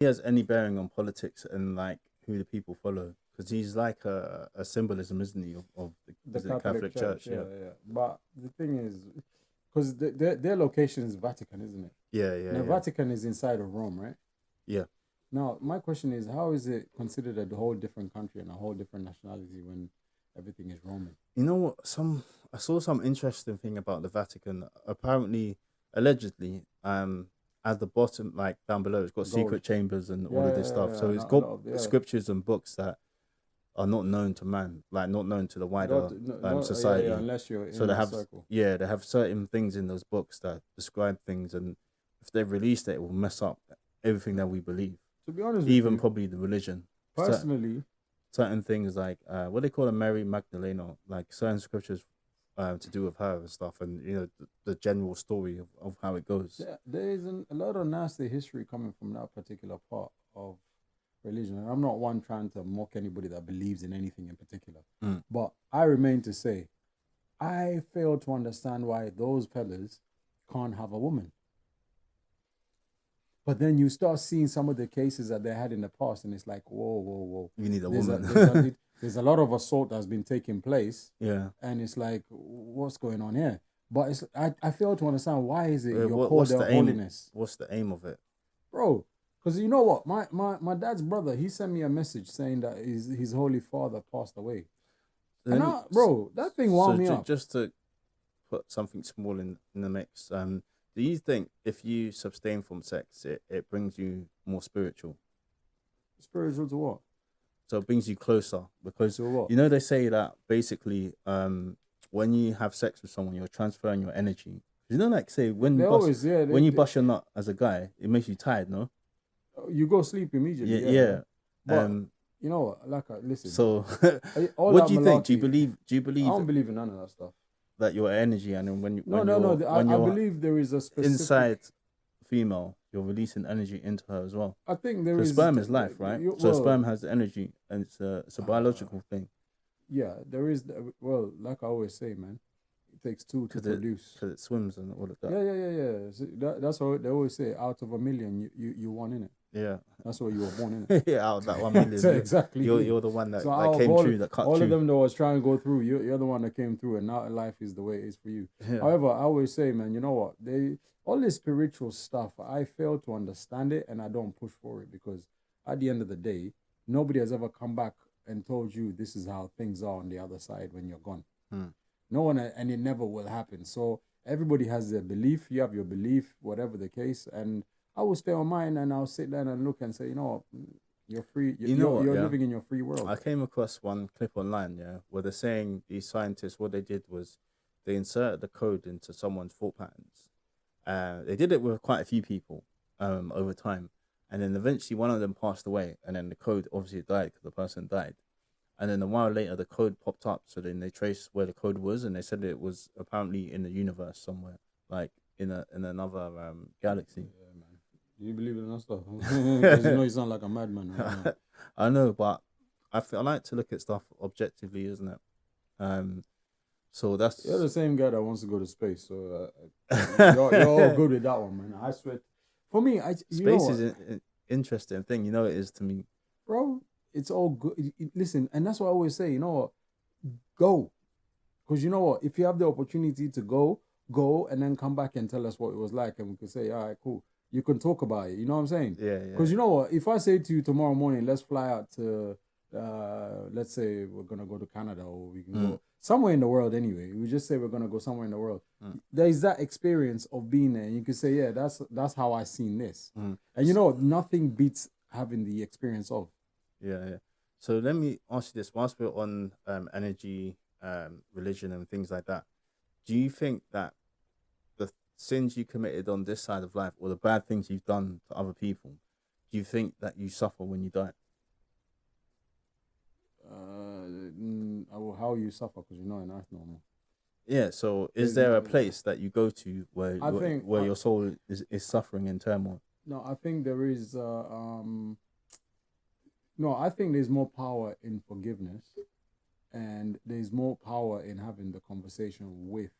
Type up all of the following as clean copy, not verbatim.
he has any bearing on politics and like who the people follow, because he's like a symbolism, isn't he, of the, The is it the Catholic Catholic Church, Church? yeah, Yeah, yeah. But the thing is, because their location is Vatican, isn't it? yeah, yeah, Now, yeah, Vatican is inside of Rome, right? yeah. Now, my question is, how is it considered a whole different country and a whole different nationality when everything is Roman? You know what? I saw some interesting thing about the Vatican. Apparently, allegedly, at the bottom, like down below, it's got Gold. secret chambers and all Yeah, of yeah, this yeah, stuff. yeah. So And it's a got lot of, yeah. scriptures and books that are not known to man, like not known to the Not, wider no, no, yeah, yeah, society. unless you're So in they the have, circle. yeah, they have certain things in those books that describe things, and if they release it, it will mess up everything that we believe, To be honest with even you, probably the religion. personally, Certain things like what they call a Mary Magdalena, like certain scriptures to do with her and stuff, and the general story of how it goes. there is a lot of nasty history coming from that particular part of religion. And I'm not one trying to mock anybody that believes in anything in particular. Mm. But I remain to say, I fail to understand why those fellas can't have a woman. But then you start seeing some of the cases that they had in the past, and it's like, whoa, whoa, whoa. You need a There's woman. there's a lot of assault that's been taking place, Yeah. and it's like, what's going on here? But I fail to understand, why is it you're called What's their the aim? holiness, What's the aim of it? bro? Because you know what, my dad's brother, he sent me a message saying that his holy father passed away, and bro, that thing wound me up. Just to put something small in the mix, do you think if you abstain from sex, it brings you more spiritual? Spiritual to what? So it brings you closer, because To what? they say that basically when you have sex with someone, you're transferring your energy. Like say when They you bust always, yeah, when you bust your nut as a guy, it makes you tired, no? you go sleep immediately. Yeah, Yeah, yeah. but you know what? Like, listen. So All what that do you think? Do you malarkey, believe I don't believe in none of that stuff. that your energy, and then when No, when no, you're no. when I you're believe there is a specific. inside female, you're releasing energy into her as well? I think there Because is. sperm is life, right? So Well, sperm has the energy, and it's a biological thing. yeah, there is. Well, like I always say, man, it takes two to produce. Because it swims and all of that. Yeah, yeah, yeah, yeah. See, that's what they always say. Out of a million, you won in it. Yeah. That's what you were born in it. Yeah, out of that 1 million. So exactly. You're the one that, So that came true, that cut all through. of them that was trying to go through, you're the one that came through, and now life is the way it is for you. Yeah. However, I always say, man, you know what? All this spiritual stuff, I fail to understand it, and I don't push for it, because at the end of the day, nobody has ever come back and told you this is how things are on the other side when you're gone. No one, and it never will happen. So everybody has their belief. You have your belief, whatever the case, and I will stay on mine, and I'll sit down and look and say, you know what, you're free. You're living in your free world. I came across one clip online, yeah, where they're saying these scientists, what they did was they inserted the code into someone's thought patterns. They did it with quite a few people over time, and then eventually one of them passed away, and then the code obviously died because the person died. And then a while later, the code popped up. So then they traced where the code was, and they said it was apparently in the universe somewhere, like in another galaxy. Yeah, man. Do you believe in that stuff? Because you know you sound like a madman. Right? I know, but I like to look at stuff objectively, isn't it? So that's You're the same guy that wants to go to space. So you're all good with that one, man. I swear. For me, space is an interesting thing. You know, it is to me, bro. It's all good. Listen, and that's what I always say, you know what? Go. Because you know what? If you have the opportunity to go and then come back and tell us what it was like, and we could say, all right, cool. You can talk about it. You know what I'm saying? Yeah. Because you know what? If I say to you tomorrow morning, let's fly out to, let's say we're going to go to Canada, or we can go somewhere in the world anyway. We just say we're going to go somewhere in the world. There is that experience of being there. And you can say, yeah, that's how I seen this. And you know, nothing beats having the experience of. Yeah. So let me ask you this: whilst we're on energy, religion, and things like that, do you think that the sins you committed on this side of life, or the bad things you've done to other people, do you think that you suffer when you die? How you suffer, because you're not in earth no more. Yeah. So is there a place that you go to where your soul is suffering in turmoil? No, I think there is. No, I think there's more power in forgiveness, and there's more power in having the conversation with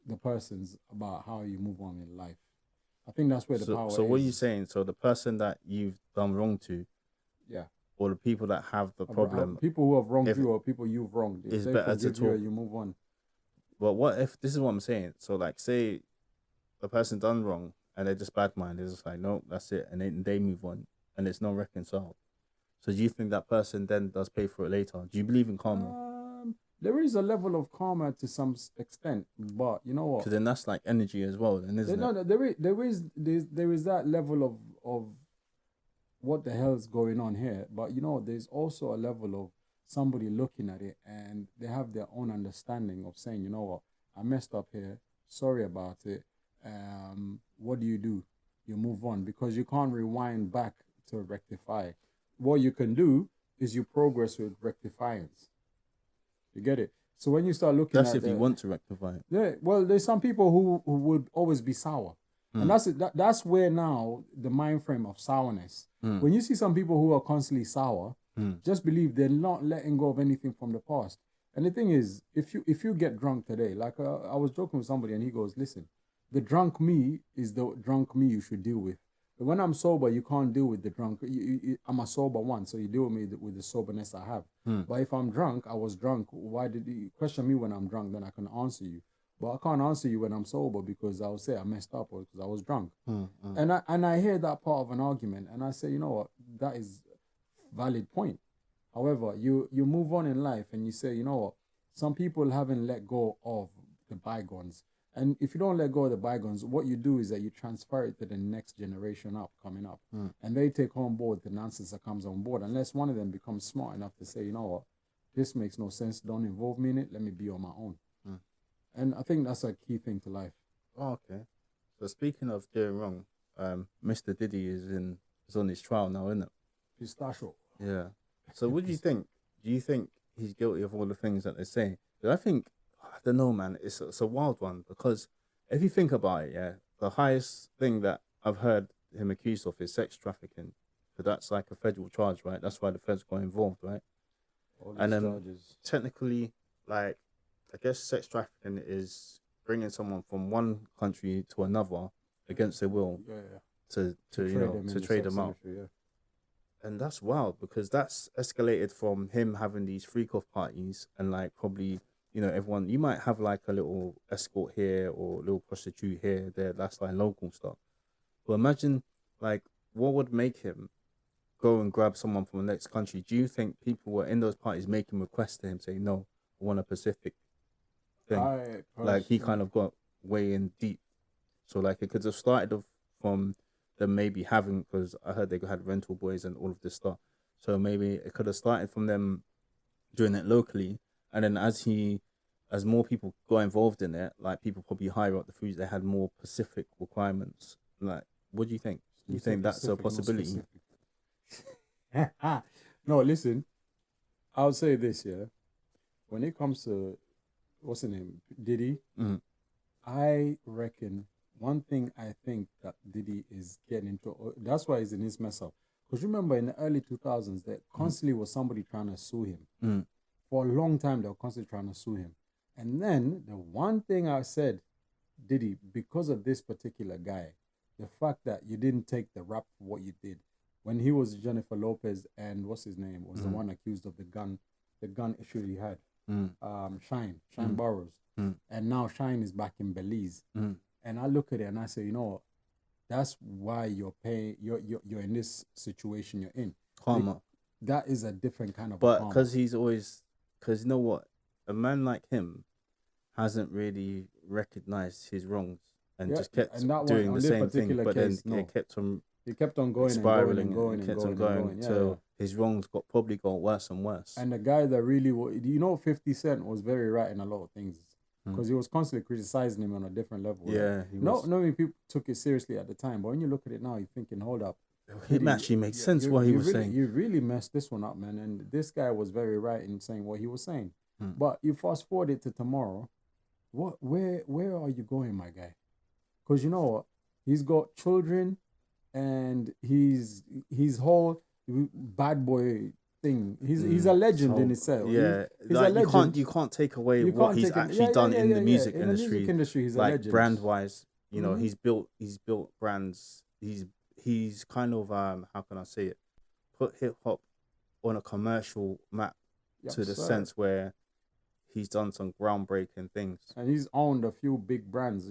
the persons about how you move on in life. I think that's where the So, power so is. what are you saying? So the person that you've done wrong to, Yeah. or the people that have the problem, People who have wronged if you or people you've wronged, if it's they better to forgive you talk. and you move on. But what if this is what I'm saying? So like, say the person done wrong and they're just bad minded. It's just like, no, that's it, and then they move on, and it's not reconciled. So do you think that person then does pay for it later? Do you believe in karma? There is a level of karma to some extent, but you know what? Because then that's like energy as well, then, isn't it? No, there is that level of what the hell is going on here. But you know, there's also a level of somebody looking at it and they have their own understanding of saying, you know what, I messed up here. Sorry about it. What do? You move on, because you can't rewind back to rectify. What you can do is you progress with rectifiance. You get it? So when you start looking That's at if you want to rectify it. yeah, well, there's some people who would always be sour. And that's where now the mind frame of sourness. When you see some people who are constantly sour, just believe they're not letting go of anything from the past. And the thing is, if you get drunk today, like I was joking with somebody and he goes, listen, the drunk me is the drunk me you should deal with. But when I'm sober, you can't deal with the drunk. I'm a sober one, so you deal with me with the soberness I have. But if I'm drunk, I was drunk. Why did you question me when I'm drunk? Then I can answer you. But I can't answer you when I'm sober, because I'll say I messed up or because I was drunk. And I hear that part of an argument and I say, you know what, that is a valid point. However, you move on in life and you say, you know what, some people haven't let go of the bygones. And if you don't let go of the bygones, what you do is that you transfer it to the next generation coming up. And they take on board the nonsense that comes on board, unless one of them becomes smart enough to say, you know what, this makes no sense. Don't involve me in it. Let me be on my own. And I think that's a key thing to life. Oh, okay. So speaking of doing wrong, Mr. Diddy is on his trial now, isn't it? Pistachio. Yeah. So what do you think? Do you think he's guilty of all the things that they say? Because I don't know, man. It's a wild one, because if you think about it, yeah, the highest thing that I've heard him accused of is sex trafficking. So that's like a federal charge, right? That's why the feds got involved, right? All these And then charges. technically, like, I guess sex trafficking is bringing someone from one country to another against their will to trade them out. Industry, And that's wild, because that's escalated from him having these freak off parties and like probably, everyone, you might have like a little escort here or a little prostitute here, there, that's like local stuff. But imagine like what would make him go and grab someone from the next country? Do you think people were in those parties making requests to him saying, no, I want a Pacific thing? Like he kind of got way in deep. So like it could have started from them maybe having, because I heard they had rental boys and all of this stuff. So maybe it could have started from them doing it locally, and then as more people got involved in it, like people probably higher up the foods, they had more Pacific requirements. Like, what do you think? Do you think that's a possibility? No, listen, I'll say this, yeah. When it comes to what's the name, Diddy, I reckon one thing I think that Diddy is getting into, that's why he's in his mess up. Because remember in the early 2000s, there constantly was somebody trying to sue him. For a long time, they were constantly trying to sue him. And then the one thing I said, Diddy, because of this particular guy, the fact that you didn't take the rap for what you did. When he was Jennifer Lopez and what's his name, was the one accused of the gun issue he had. Shine Burrows. And now Shine is back in Belize. And I look at it and I say, you know what? That's why you're you're in this situation you're in. Karma. That is a different kind of But karma. because you know what? A man like him hasn't really recognized his wrongs and just kept doing the same thing. But then it kept on going spiraling and going until his wrongs probably got worse and worse. And the guy that really, 50 Cent was very right in a lot of things, because he was constantly criticizing him on a different level. Yeah, he was. Not many people took it seriously at the time, but when you look at it now, you're thinking, hold up. It actually makes sense what he was saying. You really messed this one up, man. And this guy was very right in saying what he was saying. But you fast forward it to tomorrow, where are you going, my guy? Because you know what? He's got children, and his whole bad boy thing. He's a legend in itself. Yeah, he's a legend. You can't take away what he's actually done in the music industry. He's a like legend. brand wise. You know, he's built brands. He's kind of how can I say it? Put hip hop on a commercial map to the sense where he's done some groundbreaking things. And he's owned a few big brands.